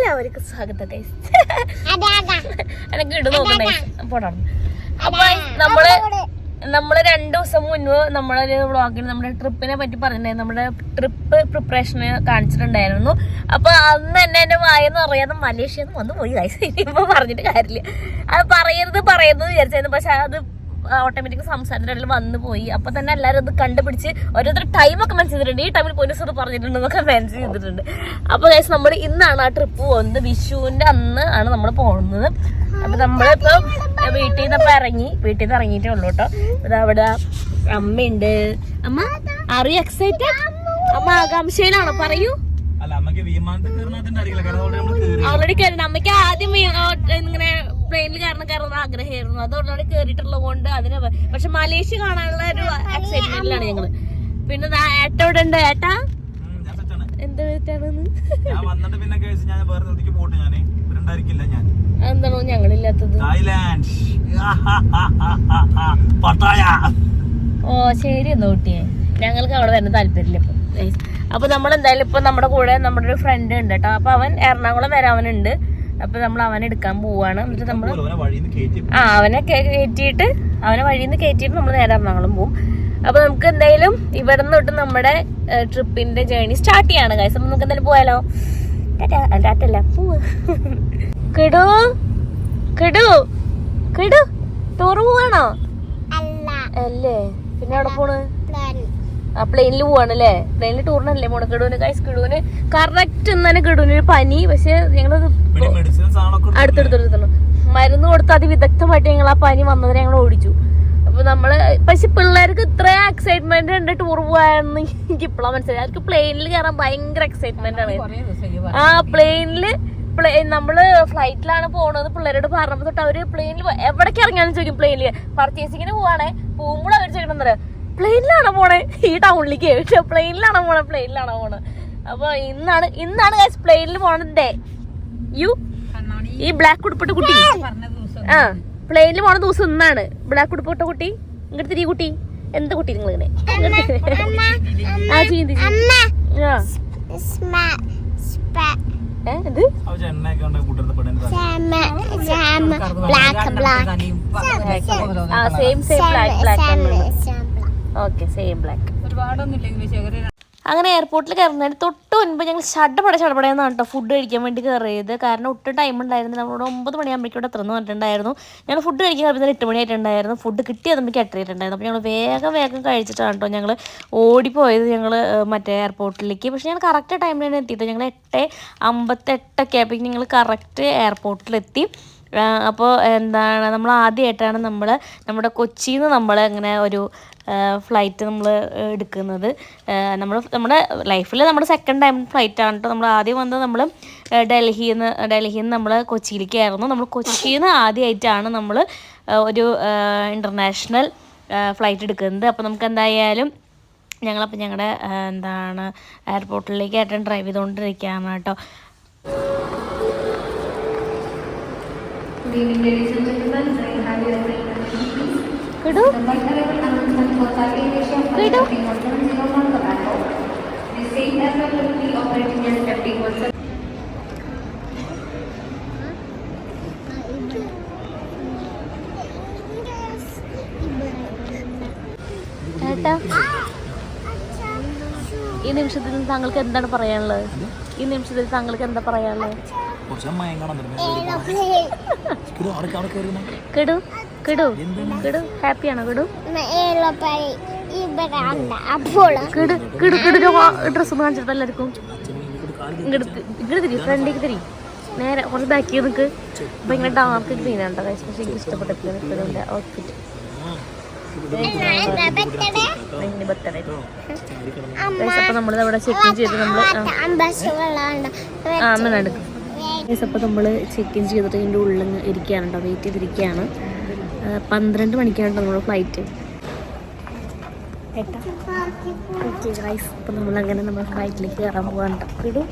എല്ലാവർക്കും സ്വാഗതം ഗൈസ്. എനിക്ക് ഇട് നോക്കണ്ടേ പോടാ. അപ്പൊ നമ്മള് 2 ദിവസം മുൻപ് നമ്മളൊരു വ്ളോഗിൽ നമ്മുടെ ട്രിപ്പിനെ പറ്റി പറഞ്ഞിട്ടുണ്ടായിരുന്നു. നമ്മുടെ ട്രിപ്പ് പ്രിപ്പറേഷന് കാണിച്ചിട്ടുണ്ടായിരുന്നു. അപ്പൊ അന്ന് തന്നെ എന്റെ വായെന്ന് അറിയാതെ മലേഷ്യ വന്നു പോയി ഗൈസ്. ഇപ്പൊ പറഞ്ഞിട്ട് കാര്യമില്ല, അത് പറയരുത് വിചാരിച്ചായിരുന്നു. പക്ഷെ അത് ഓട്ടോമാറ്റിക് സംസാരത്തിനിടയിൽ വന്നു പോയി. അപ്പൊ തന്നെ എല്ലാവരും അത് കണ്ടുപിടിച്ച് ഓരോരുത്തർ ടൈമൊക്കെ മെൻഷൻ ചെയ്തിട്ടുണ്ട്. ഈ ടൈമിൽ പോലീസോട് പറഞ്ഞിട്ടുണ്ടെന്നൊക്കെ മെൻഷൻ ചെയ്തിട്ടുണ്ട്. അപ്പൊ ഗൈസ് നമ്മൾ ഇന്നാണ് ആ ട്രിപ്പ് പോകുന്നത്. വിഷുവിന്റെ അന്ന് ആണ് നമ്മൾ പോകുന്നത്. അപ്പൊ നമ്മളിപ്പോ വീട്ടിൽ നിന്ന് ഇറങ്ങിയിട്ടേ ഉള്ളൂ കേട്ടോ. അവിടെ അമ്മയുണ്ട്. അമ്മ ആർ യു എക്സൈറ്റഡ്? അമ്മ ആകാംക്ഷയിലാണോ? പറയൂ. ഓൾറെഡി കയറി. അമ്മയ്ക്ക് ആദ്യം ഇങ്ങനെ പ്ലെയിനിൽ കയറുന്ന ആഗ്രഹമായിരുന്നു. അത് ഓൾറെഡി കേറിയിട്ടുള്ളത് കൊണ്ട് അതിന്. പക്ഷെ മലേഷ്യ കാണാനുള്ള ഒരു എക്സൈറ്റ്മെന്റിലാണ് ഞങ്ങള്. പിന്നെ ഏട്ട ഇവിടെ ഉണ്ട്. ഏട്ടാ എന്ത് എന്താണോ ഞങ്ങളില്ലാത്തത്? ഓ ശരി എന്നാ കുട്ടിയെ, ഞങ്ങൾക്ക് അവിടെ വരുന്ന താല്പര്യമില്ല ഇപ്പൊ. അപ്പൊ നമ്മളെന്തായാലും ഇപ്പൊ നമ്മുടെ കൂടെ നമ്മുടെ ഒരു ഫ്രണ്ട് ഉണ്ട് കേട്ടോ. അപ്പൊ അവൻ എറണാകുളം വരാവനുണ്ട്. അപ്പൊ നമ്മൾ അവനെ എടുക്കാൻ പോവാണ്. എന്നിട്ട് നമ്മള് അവനെ വഴിയിൽ നിന്ന് കയറ്റിയിട്ട് നമ്മൾ നേരെ എറണാകുളം പോകും. അപ്പൊ നമുക്ക് എന്തായാലും ഇവിടെ നിന്ന് തൊട്ട് നമ്മുടെ ട്രിപ്പിന്റെ ജേർണി സ്റ്റാർട്ട് ചെയ്യാണ് ഗൈസ്. അപ്പൊ നമുക്ക് എന്തായാലും പോയാലോ? ടാറ്റല്ല പോവ്. കിടു ടൂർ പോവാണോ? അല്ലേ, പിന്നെ എവിടെ പോണ്? ആ പ്ലെയിനിൽ പോവാണല്ലേ. പ്ലെയിനിൽ ടൂറിനല്ലേ പോണ? കിടുവിന് ഗൈസ്, കിടുവിന് കറക്റ്റ് തന്നെ കിടുവിന് പനി. പക്ഷെ ഞങ്ങളത് അടുത്തെടുത്തെടുത്തു മരുന്ന് കൊടുത്ത് അതിവിദഗ്ധമായിട്ട് ഞങ്ങൾ ആ പനി വന്നതിനെ ഞങ്ങൾ ഓടിച്ചു. അപ്പൊ നമ്മള് പക്ഷെ പിള്ളേർക്ക് ഇത്ര എക്സൈറ്റ്മെന്റ് ഉണ്ട് ടൂർ പോകാന്ന് എനിക്ക് ഇപ്പോഴാണ് മനസ്സിലായി. അവർക്ക് പ്ലെയിനിൽ കയറാൻ ഭയങ്കര എക്സൈറ്റ്മെന്റ് ആണ്. ആ പ്ലെയിനില് നമ്മള് ഫ്ലൈറ്റിലാണ് പോണത്. പിള്ളേരോട് പറഞ്ഞപ്പോ തൊട്ട് അവര് പ്ലെയിനിൽ എവിടേക്ക് ഇറങ്ങിയാലും ചോദിക്കും. പ്ലെയിനില് പർച്ചേസിങ്ങിന് പോവാണേ, പോകുമ്പോൾ അവർ ചോദിക്കണം എന്താ പ്ലെയിനിലാണോ പോണേ, ഈ ടൗണിലേക്ക്. പക്ഷെ പ്ലെയിനിലാണോ പോണേ. അപ്പൊ ഇന്നാണ് പ്ലെയിനിൽ പോണത് ഡേ. ഈ ബ്ലാക്ക് ഉടുപ്പിട്ട കുട്ടി ആ പ്ലെയിനിൽ പോണ ദിവസം ഇന്നാണ്. ബ്ലാക്ക് ഉടുപ്പിട്ട കുട്ടി ഇങ്ങോട്ട് തിരി. കുട്ടി എന്താ കുട്ടി നിങ്ങൾ ഇങ്ങനെ ആ ചിന്തി അങ്ങനെ എയർപോർട്ടിൽ കയറുന്നതിന് തൊട്ട് മുൻപ് ഞങ്ങൾ ചടപടയെന്നാണ് കേട്ടോ ഫുഡ് കഴിക്കാൻ വേണ്ടി കയറിയത്. കാരണം ഒട്ടും ടൈം ഉണ്ടായിരുന്നു. നമ്മളോട് 9 മണിയാകുമ്പോഴേക്കും ഇവിടെ എത്തുന്നു പറഞ്ഞിട്ടുണ്ടായിരുന്നു. ഞങ്ങൾ ഫുഡ് കഴിക്കാൻ കയറുന്നത് 8 മണിയായിട്ടുണ്ടായിരുന്നു. ഫുഡ് കിട്ടിയത് നമുക്ക് 8:30 അപ്പോൾ ഞങ്ങൾ വേഗം കഴിച്ചിട്ടാണ് കേട്ടോ ഞങ്ങൾ ഓടിപ്പോയത്. ഞങ്ങൾ മറ്റേ എയർപോർട്ടിലേക്ക്. പക്ഷേ ഞങ്ങൾ കറക്റ്റ് ടൈമിലാണ് എത്തിയിട്ട്. ഞങ്ങൾ 8:58 ആയപ്പോഴേക്കും ഞങ്ങൾ കറക്റ്റ് എയർപോർട്ടിലെത്തി. അപ്പോൾ എന്താണ് നമ്മൾ ആദ്യമായിട്ടാണ് നമ്മുടെ കൊച്ചിയിൽ നിന്ന് നമ്മൾ ഇങ്ങനെ ഒരു ഫ്ലൈറ്റ് നമ്മൾ എടുക്കുന്നത്. നമ്മുടെ ലൈഫിൽ നമ്മുടെ സെക്കൻഡ് ടൈം ഫ്ലൈറ്റാണ് കേട്ടോ. നമ്മൾ ആദ്യം വന്നത് നമ്മൾ ഡൽഹിയിൽ നിന്ന് നമ്മൾ കൊച്ചിയിലേക്കായിരുന്നു. നമ്മൾ കൊച്ചിയിൽ നിന്ന് ആദ്യമായിട്ടാണ് നമ്മൾ ഒരു ഇൻ്റർനാഷണൽ ഫ്ലൈറ്റ് എടുക്കുന്നത്. അപ്പോൾ നമുക്ക് എന്തായാലും ഞങ്ങളുടെ എന്താണ് എയർപോർട്ടിലേക്ക് ഏട്ടൻ ഡ്രൈവ് ചെയ്തുകൊണ്ടിരിക്കുകയാണ് കേട്ടോ. ഈ നിമിഷത്തിൽ താങ്കൾക്ക് എന്താണ് പറയാനുള്ളത്? ഹാപ്പിയാണോ ഡ്രസ് ഒന്ന് കാണിച്ചിട്ട് എല്ലാവർക്കും ഇങ്ങോട്ട് തിരി, ഫ്രണ്ടിലേക്ക് തിരി, നേരെ കുറച്ച് ബാക്കി നിൽക്ക്. ഭയങ്കര ഡാർക്ക് ഗ്രീൻ ആണ് കേട്ടോ. പക്ഷെ എനിക്ക് ഇഷ്ടപ്പെട്ടിട്ടില്ല ഔട്ട്ഫിറ്റ്. അപ്പൊ നമ്മളിതവിടെ ചെക്ക് ഇൻ ചെയ്ത് അപ്പോൾ നമ്മൾ ചെക്ക് ഇൻ ചെയ്തിട്ട് ഇതിൻ്റെ ഉള്ളിൽ ഇരിക്കുകയാണ് കേട്ടോ. വെയിറ്റ് ചെയ്തിരിക്കുകയാണ്. 12 മണിക്കാണ് നമ്മുടെ ഫ്ലൈറ്റ്. ഓക്കെ ഗൈസ്, അപ്പോൾ നമ്മളങ്ങനെ നമ്മുടെ ഫ്ലൈറ്റിലേക്ക് കയറാൻ പോകാൻ കേട്ടോ.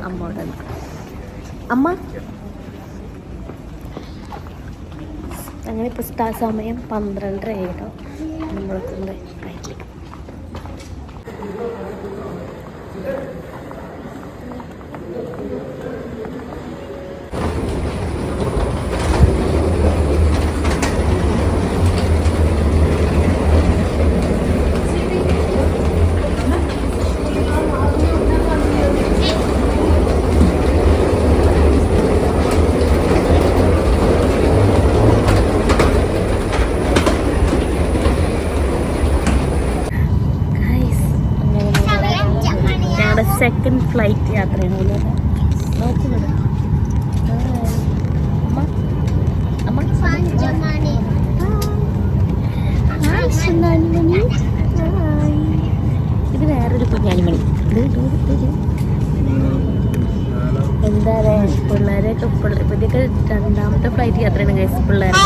അമ്മോടെ അമ്മ അങ്ങനെ ഇപ്പോൾ സമയം 12:30 കേട്ടോ. നമ്മളൊക്കെ ഫ്ലൈറ്റിലേക്ക് സെക്കൻഡ് ഫ്ലൈറ്റ് യാത്രയാണ്. നോക്കുന്നത് ഇത് വേറൊരു കുഞ്ഞാലിമണി. എന്താ പിള്ളേരൊക്കെ ഇതൊക്കെ രണ്ടാമത്തെ ഫ്ലൈറ്റ് യാത്രയാണ് ഗൈസ്. പിള്ളേരെ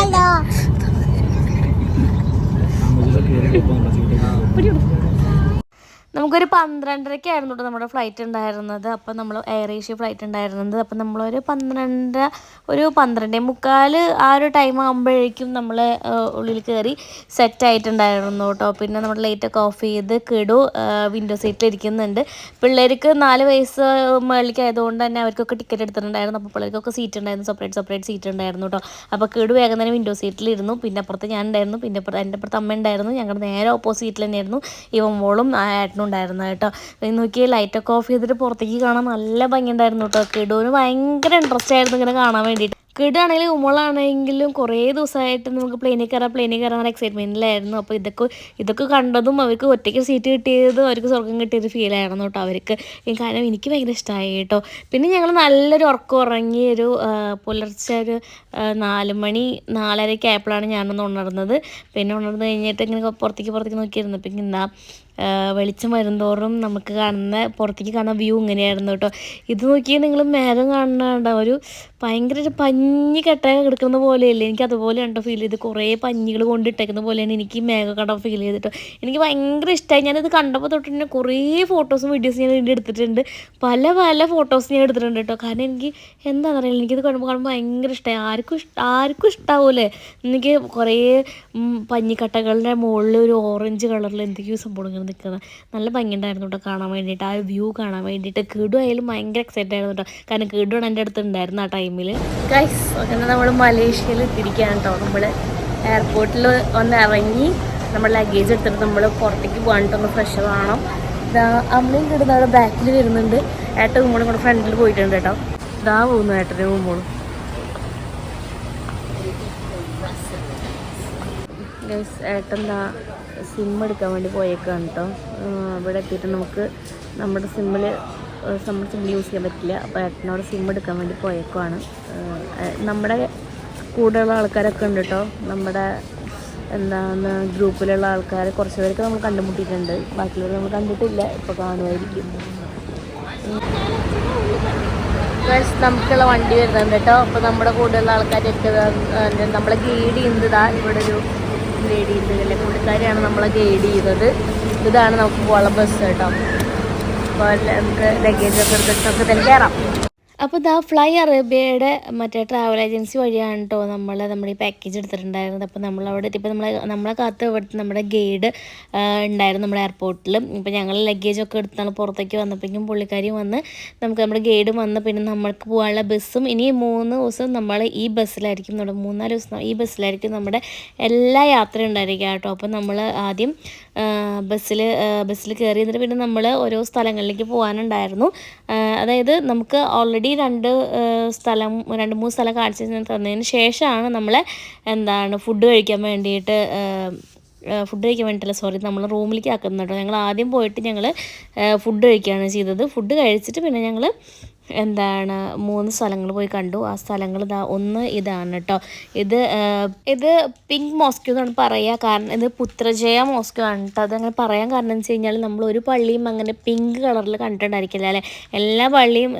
നമുക്കൊരു 12:30 കേട്ടോ നമ്മുടെ ഫ്ലൈറ്റ് ഉണ്ടായിരുന്നത്. അപ്പം നമ്മൾ എയർ ഏഷ്യ ഫ്ലൈറ്റ് ഉണ്ടായിരുന്നത്. അപ്പം നമ്മളൊരു 12:45 ആ ഒരു ടൈം ആകുമ്പോഴേക്കും നമ്മൾ ഉള്ളിൽ കയറി സെറ്റായിട്ടുണ്ടായിരുന്നു കേട്ടോ. പിന്നെ നമ്മൾ ലൈറ്റൊക്കെ ഓഫ് ചെയ്ത് കിടു വിൻഡോ സീറ്റിൽ ഇരിക്കുന്നുണ്ട്. പിള്ളേർക്ക് 4 വയസ്സ് മേളിലേക്ക് ആയതുകൊണ്ട് തന്നെ അവർക്കൊക്കെ ടിക്കറ്റ് എടുത്തിട്ടുണ്ടായിരുന്നു. അപ്പോൾ പിള്ളേർക്കൊക്കെ സീറ്റ് ഉണ്ടായിരുന്നു, സെപ്പറേറ്റ് സീറ്റ് ഉണ്ടായിരുന്നു കേട്ടോ. അപ്പോൾ കിടു വേഗം തന്നെ വിൻഡോ സീറ്റിലിരുന്നു. പിന്നെ അപ്പുറത്ത് ഞാൻ ഉണ്ടായിരുന്നു, പിന്നെ എൻ്റെ അപ്പുറത്ത് അമ്മ ഉണ്ടായിരുന്നു. ഞങ്ങളുടെ നേരെ ഓപ്പോസിറ്റിൽ തന്നെയായിരുന്നു ഇവൻ മോളും ഏട്ടനും ഉണ്ടായിരുന്നു കേട്ടോ. നോക്കി ലൈറ്റൊക്കെ ഓഫ് ചെയ്തിട്ട് പുറത്തേക്ക് കാണാൻ നല്ല ഭംഗി ഉണ്ടായിരുന്നു കേട്ടോ. കിടുവിന് ഭയങ്കര ഇൻട്രസ്റ്റ് ആയിരുന്നു ഇങ്ങനെ കാണാൻ വേണ്ടിയിട്ട്. കിടാണെങ്കിലും ഉമ്മളാണെങ്കിലും കുറേ ദിവസമായിട്ട് നമുക്ക് പ്ലെയിനിൽ കയറാൻ എക്സൈറ്റ്മെൻറ്റിലായിരുന്നു. അപ്പോൾ ഇതൊക്കെ കണ്ടതും അവർക്ക് ഒറ്റയ്ക്ക് സീറ്റ് കിട്ടിയതും അവർക്ക് സ്വർഗം കിട്ടിയൊരു ഫീലായിരുന്നു കേട്ടോ അവർക്ക്. കാരണം എനിക്ക് ഭയങ്കര ഇഷ്ടമായി കേട്ടോ. പിന്നെ ഞങ്ങൾ നല്ലൊരു ഉറക്കം ഉറങ്ങി ഒരു പുലർച്ചെ ഒരു 4 മണി 4:30 ആയപ്പോഴാണ് ഞാനൊന്ന് ഉണർന്നത്. പിന്നെ ഉണർന്ന് കഴിഞ്ഞിട്ട് ഇങ്ങനെ പുറത്തേക്ക് നോക്കിയിരുന്നു. പിന്നെ എന്താ വെളിച്ചം വരുന്തോറും നമുക്ക് പുറത്തേക്ക് കാണുന്ന വ്യൂ ഇങ്ങനെയായിരുന്നു കേട്ടോ. ഇത് നോക്കിയാൽ നിങ്ങൾ മേഘം കാണുന്നുണ്ടാവും, ഒരു ഭയങ്കര ഒരു പഞ്ഞി കെട്ടൊക്കെ കിടക്കുന്ന പോലെയല്ലേ. എനിക്ക് അതുപോലെ ഉണ്ടോ ഫീൽ ചെയ്ത്. കുറേ പഞ്ഞികൾ കൊണ്ടിട്ടേക്കുന്ന പോലെയാണ് എനിക്ക് മേഘക്കട ഫീൽ ചെയ്തിട്ടോ. എനിക്ക് ഭയങ്കര ഇഷ്ടമായി. ഞാനത് കണ്ടപ്പോൾ തൊട്ട് തന്നെ കുറേ ഫോട്ടോസും വീഡിയോസും ഞാൻ ഇതിൻ്റെ എടുത്തിട്ടുണ്ട്. പല ഫോട്ടോസ് ഞാൻ എടുത്തിട്ടുണ്ട് കേട്ടോ. കാരണം എനിക്ക് എന്താണെന്ന് അറിയില്ല, എനിക്കിത് കാണുമ്പോൾ ഭയങ്കര ഇഷ്ടമായി. ആർക്കും ഇഷ്ടാവൂലേ. എനിക്ക് കുറേ പഞ്ഞിക്കട്ടകളുടെ മുകളിൽ ഒരു ഓറഞ്ച് കളറിൽ എന്തൊക്കെയോ സംഭവം ഇങ്ങനെ നിൽക്കുന്നത് നല്ല ഭംഗിയുണ്ടായിരുന്നു കേട്ടോ കാണാൻ വേണ്ടിയിട്ട്. ആ ഒരു വ്യൂ കാണാൻ വേണ്ടിയിട്ട് കിടു ആയാലും ഭയങ്കര എക്സൈറ്റഡ് ആയിരുന്നു കേട്ടോ. കാരണം കിടുവാണ് എൻ്റെ അടുത്ത് ഉണ്ടായിരുന്നു ആ ടൈമിൽ. ഗൈസ് അങ്ങനെ നമ്മൾ മലേഷ്യയിൽ എത്തിയിരിക്കുകയാണ് കേട്ടോ. നമ്മൾ എയർപോർട്ടിൽ ഒന്ന് ഇറങ്ങി നമ്മൾ ലഗേജ് എടുത്തിട്ട് നമ്മൾ പുറത്തേക്ക് പോകാനിട്ടൊന്ന് ഫ്രഷ് ആവണം. അമ്മയും കിടുന്ന അവിടെ ബാക്കിൽ വരുന്നുണ്ട്. ഏട്ടൻ ഉമ്മോളും കൂടെ ഫ്രണ്ടിൽ പോയിട്ടുണ്ട് കേട്ടോ. ഇതാ പോകുന്നു ഏട്ടൻ്റെ ഉമ്മോളും. ഗൈസ് ഏട്ടൻ സിം എടുക്കാൻ വേണ്ടി പോയേക്കാണ് കേട്ടോ. ഇവിടെ എത്തിയിട്ട് നമ്മുടെ സിമ്മിൽ യൂസ് ചെയ്യാൻ പറ്റില്ല. അപ്പോൾ ഏട്ടനോട് സിം എടുക്കാൻ വേണ്ടി പോയേക്കുവാണ്. നമ്മുടെ കൂടെയുള്ള ആൾക്കാരൊക്കെ ഉണ്ട് കേട്ടോ. നമ്മുടെ ഗ്രൂപ്പിലുള്ള ആൾക്കാർ കുറച്ച് പേരൊക്കെ നമ്മൾ കണ്ടുമുട്ടിയിട്ടുണ്ട്. ബാക്കിയുള്ളവർ നമ്മൾ കണ്ടിട്ടില്ല, ഇപ്പോൾ കാണുമായിരിക്കും. നമുക്കുള്ള വണ്ടി വരുന്നുണ്ട് കേട്ടോ. അപ്പോൾ നമ്മുടെ കൂടെയുള്ള ആൾക്കാരൊക്കെ നമ്മളെ ഗൈഡ് ചെയ്യുന്നതാ ഇവിടെ ഒരു ഗൈഡ് ചെയ്തതല്ലേ, പുള്ളിക്കാരിയാണ് നമ്മളെ ഗൈഡ് ചെയ്തത്. ഇതാണ് നമുക്ക് പോകാനുള്ള ബസ് കേട്ടോ. അപ്പോൾ നമുക്ക് ലഗേജൊക്കെ എടുത്തിട്ട് നമുക്ക് തന്നെ കയറാം. അപ്പോൾ ഇതാ ഫ്ലൈ അറേബ്യയുടെ മറ്റേ ട്രാവൽ ഏജൻസി വഴിയാണ് കേട്ടോ നമ്മുടെ ഈ പാക്കേജ് എടുത്തിട്ടുണ്ടായിരുന്നത്. അപ്പോൾ നമ്മളവിടെ എത്തിയപ്പോൾ നമ്മളെ കാത്ത് ഇവിടുത്തെ നമ്മുടെ ഗൈഡ് ഉണ്ടായിരുന്നു നമ്മുടെ എയർപോർട്ടിൽ. ഇപ്പോൾ ഞങ്ങൾ ലഗേജൊക്കെ എടുത്താണ് പുറത്തേക്ക് വന്നപ്പോഴേക്കും പുള്ളിക്കാരി വന്ന് നമ്മുടെ ഗൈഡും വന്ന് പിന്നെ നമ്മൾക്ക് പോകാനുള്ള ബസ്സും ഇനി 3 ദിവസം നമ്മൾ ഈ ബസ്സിലായിരിക്കും, 3-4 ദിവസം ഈ ബസ്സിലായിരിക്കും നമ്മുടെ എല്ലാ യാത്രയും ഉണ്ടായിരിക്കുക കേട്ടോ. അപ്പോൾ നമ്മൾ ആദ്യം ബസ്സിൽ കയറി എന്നിട്ട് പിന്നെ നമ്മൾ ഓരോ സ്ഥലങ്ങളിലേക്ക് പോകാനുണ്ടായിരുന്നു. അതായത് നമുക്ക് ഓൾറെഡി 2-3 സ്ഥലം കാണിച്ചു തന്നതിന് ശേഷമാണ് നമ്മളെ ഫുഡ് കഴിക്കാൻ വേണ്ടിയിട്ടല്ല നമ്മൾ റൂമിലേക്ക് ആക്കുന്നത് കേട്ടോ. ഞങ്ങൾ ആദ്യം പോയിട്ട് ഞങ്ങൾ ഫുഡ് കഴിക്കുകയാണ് ചെയ്തത്. ഫുഡ് കഴിച്ചിട്ട് പിന്നെ ഞങ്ങൾ 3 സ്ഥലങ്ങൾ പോയി കണ്ടു. ആ സ്ഥലങ്ങൾ ഒന്ന് ഇതാണ് കേട്ടോ. ഇത് പിങ്ക് മോസ്കോ എന്നാണ് പറയുക. കാരണം ഇത് പുത്രജയ മോസ്കോ ആണ് കേട്ടോ. അതങ്ങനെ പറയാൻ കാരണം എന്ന് വെച്ച് കഴിഞ്ഞാൽ നമ്മൾ ഒരു പള്ളിയും അങ്ങനെ പിങ്ക് കളറിൽ കണ്ടിട്ടുണ്ടായിരിക്കില്ല അല്ലേ. എല്ലാ പള്ളിയും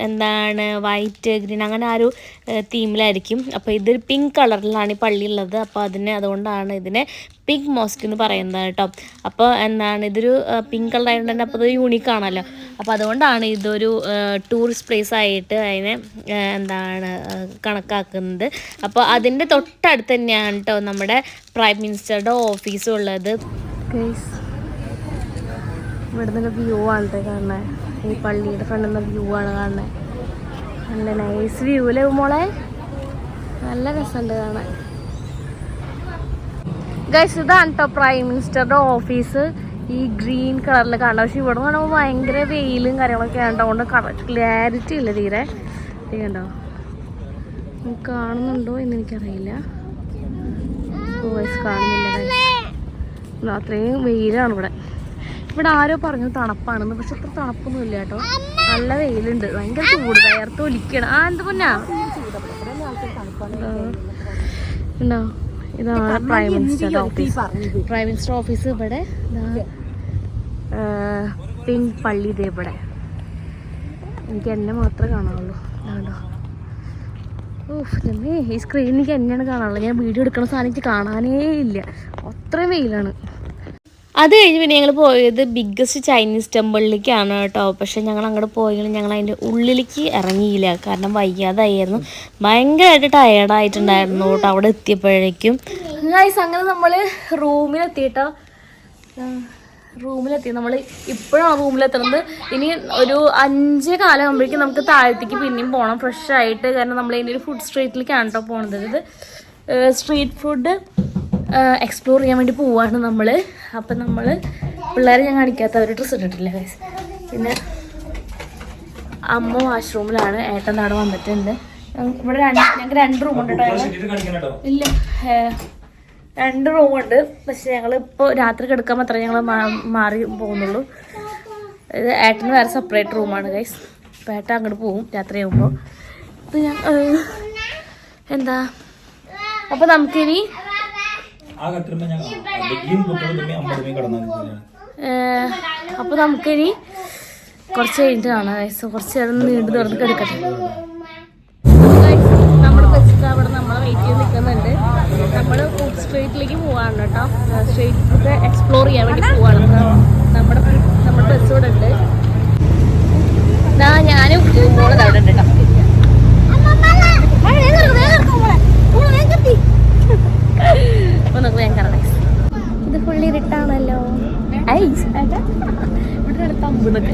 വൈറ്റ് ഗ്രീൻ അങ്ങനെ ആ ഒരു തീമിലായിരിക്കും. അപ്പോൾ ഇതൊരു പിങ്ക് കളറിലാണ് ഈ പള്ളി ഉള്ളത്. അപ്പോൾ അതുകൊണ്ടാണ് ഇതിനെ പിങ്ക് മോസ്ക് എന്ന് പറയുന്നത് കേട്ടോ. അപ്പോൾ ഇതൊരു പിങ്ക് കളർ ആയതുകൊണ്ട് തന്നെ അപ്പോൾ ഇത് യൂണീക്ക് ആണല്ലോ. അപ്പോൾ അതുകൊണ്ടാണ് ഇതൊരു ടൂറിസ്റ്റ് പ്ലേസ് ആയിട്ട് അതിനെ കണക്കാക്കുന്നത്. അപ്പോൾ അതിൻ്റെ തൊട്ടടുത്ത് തന്നെയാണ് കേട്ടോ നമ്മുടെ പ്രൈം മിനിസ്റ്ററുടെ ഓഫീസും ഉള്ളത്. ഇവിടെ നിന്ന് വ്യൂ ആണ് കേട്ടോ കാണുന്നത്. ഈ പള്ളിയുടെ ഫ്രണ്ടിൽ നിന്ന് വ്യൂ ആണ് കാണുന്നത്. നല്ല നൈസ് വ്യൂ അല്ലേ മോളെ, നല്ല രസമുണ്ട് കാണാൻ. ഗൈസ് ഇതാണ് കേട്ടോ പ്രൈം മിനിസ്റ്ററുടെ ഓഫീസ്. ഈ ഗ്രീൻ കളറിൽ കാണാം. പക്ഷെ ഇവിടെ കാണുമ്പോൾ ഭയങ്കര വെയിലും കാര്യങ്ങളൊക്കെ ആണ്. അതുകൊണ്ട് ക്ലാരിറ്റി ഇല്ല തീരെ. കണ്ടോ, കാണുന്നുണ്ടോ എന്ന് എനിക്കറിയില്ല. വോയിസ് കാണുന്നില്ല. അത്രയും വെയിലാണ് ഇവിടെ. ആരോ പറഞ്ഞു തണുപ്പാണെന്ന്, പക്ഷെ അത്ര തണുപ്പൊന്നും ഇല്ല കേട്ടോ. നല്ല വെയിലുണ്ട്, ഭയങ്കര ചൂട്, വയർത്ത് ഒലിക്കണം. ആ എന്താ പൊന്നാ ഉണ്ടോ? ഇതാണ് prime minister office. Prime minister office ഇവിടെ, പിങ്ക് പള്ളി ഇതേ ഇവിടെ. എനിക്ക് എന്നെ മാത്രമേ കാണാനുള്ളൂ. ഇതാണ്ടോ, ഓഹ് നമ്മേ ഈ സ്ക്രീനിൽ എനിക്ക് എന്നെയാണ് കാണാനുള്ളൂ. ഞാൻ വീഡിയോ എടുക്കുന്ന സാധനം എനിക്ക് കാണാനേ ഇല്ല, അത്രയും വെയിലാണ്. അത് കഴിഞ്ഞ് പിന്നെ ഞങ്ങൾ പോയത് ബിഗ്ഗസ്റ്റ് ചൈനീസ് ടെമ്പിളിലേക്കാണ് കേട്ടോ. പക്ഷെ ഞങ്ങൾ അങ്ങോട്ട് പോയെങ്കിലും ഞങ്ങൾ അതിൻ്റെ ഉള്ളിലേക്ക് ഇറങ്ങിയില്ല, കാരണം വയ്യാതായിരുന്നു, ഭയങ്കരമായിട്ട് ടയേർഡായിട്ടുണ്ടായിരുന്നു കേട്ടോ അവിടെ എത്തിയപ്പോഴേക്കും. അങ്ങനെ നമ്മൾ റൂമിലെത്തിയിട്ടോ, നമ്മൾ ഇപ്പോഴാണ് റൂമിലെത്തുന്നത്. ഇനി ഒരു 5 കാലം ആകുമ്പോഴേക്കും നമുക്ക് താഴത്തേക്ക് പിന്നെയും പോകണം ഫ്രഷ് ആയിട്ട്, കാരണം നമ്മൾ ഇതിൻ്റെ ഒരു ഫുഡ് സ്ട്രീറ്റിലേക്കാണ് കേട്ടോ പോണത്. ഇത് സ്ട്രീറ്റ് ഫുഡ് എക്സ്പ്ലോർ ചെയ്യാൻ വേണ്ടി പോവാണ് നമ്മൾ. അപ്പം നമ്മൾ പിള്ളേരെ ഞാൻ കാണിക്കാത്ത ഒരു ഡ്രസ്സ് ഇട്ടിട്ടില്ല ഗൈസ്. പിന്നെ അമ്മ വാഷ്റൂമിലാണ്, ഏട്ടൻ നാട് വന്നിട്ടുണ്ട്. ഇവിടെ ഞങ്ങൾക്ക് 2 റൂമുണ്ട് കേട്ടോ. ഇല്ല, 2 റൂമുണ്ട്. പക്ഷെ ഞങ്ങളിപ്പോൾ രാത്രി കിടക്കാൻ മാത്രമേ ഞങ്ങൾ മാറി പോകുന്നുള്ളൂ. ഇത് ഏട്ടന് വേറെ സെപ്പറേറ്റ് റൂമാണ് ഗൈസ്. അപ്പോൾ ഏട്ടൻ അങ്ങോട്ട് പോകും രാത്രി ആകുമ്പോൾ. അപ്പോൾ ഞാൻ എന്താ, അപ്പോൾ നമുക്കിനി കുറച്ച് കഴിഞ്ഞിട്ട് കാണാം ഗൈസ്. കുറച്ച് നേരം നീണ്ടു തുറന്ന് കിടക്കട്ടെ. നമ്മുടെ ബസ് അവിടെ നമ്മളെ വെയിറ്റ് ചെയ്ത് നിൽക്കുന്നുണ്ട്. നമ്മൾ ഫുഡ് സ്ട്രീറ്റിലേക്ക് പോവാണ് കേട്ടോ. സ്ട്രീറ്റ് ഫുഡ് എക്സ്പ്ലോർ ചെയ്യാൻ വേണ്ടി പോവാണ്. നമ്മുടെ ബസ് ഇവിടെ ഉണ്ട്. ഞാനും മോളത് അവിടെ ഉണ്ട് കേട്ടോ. അപ്പൊ നമുക്ക് ഭയങ്കര ഇത് ഫുള്ളി ഇരുട്ടാണല്ലോ. ഇവിടെ അടുത്ത് അമ്പുന്നൊക്കെ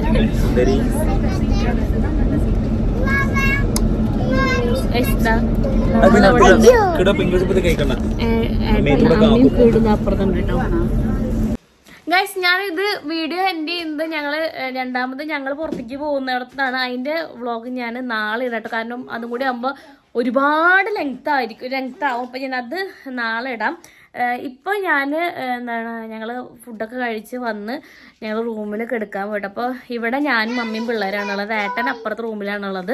ഗൈസ്, ഞാനിത് വീഡിയോ എൻ്റെ ചെയ്യുന്നത് ഞങ്ങൾ പുറത്തേക്ക് പോകുന്നിടത്താണ്. അതിൻ്റെ വ്ളോഗ് ഞാൻ നാളെ ഇടാട്ടോ, കാരണം അതും കൂടി ആകുമ്പോൾ ഒരുപാട് ലെങ്ത് ആവും. അപ്പം ഞാനത് നാളെ ഇടാം. ഇപ്പോൾ ഞങ്ങൾ ഫുഡൊക്കെ കഴിച്ച് വന്ന് ഞങ്ങൾ റൂമിലൊക്കെ എടുക്കാൻ പോയിട്ട്. അപ്പോൾ ഇവിടെ ഞാനും മമ്മിയും പിള്ളേരാണുള്ളത്, ഏട്ടൻ അപ്പുറത്തെ റൂമിലാണുള്ളത്.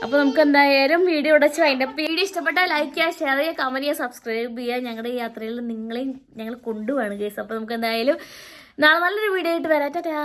അപ്പോൾ നമുക്ക് എന്തായാലും വീഡിയോ ഇവിടെ അതിൻ്റെ വീഡിയോ ഇഷ്ടപ്പെട്ടാൽ ലൈക്ക് ചെയ്യുക, ഷെയർ ചെയ്യുക, കമൻറ്റ് ചെയ്യുക, സബ്സ്ക്രൈബ് ചെയ്യുക. ഞങ്ങളുടെ ഈ യാത്രയിൽ നിങ്ങളെയും ഞങ്ങൾ കൊണ്ടുപോവാണ് ഗൈസ്. അപ്പോൾ നമുക്ക് എന്തായാലും നാളെ നല്ലൊരു വീഡിയോ ആയിട്ട് വരാം. ടാറ്റാ.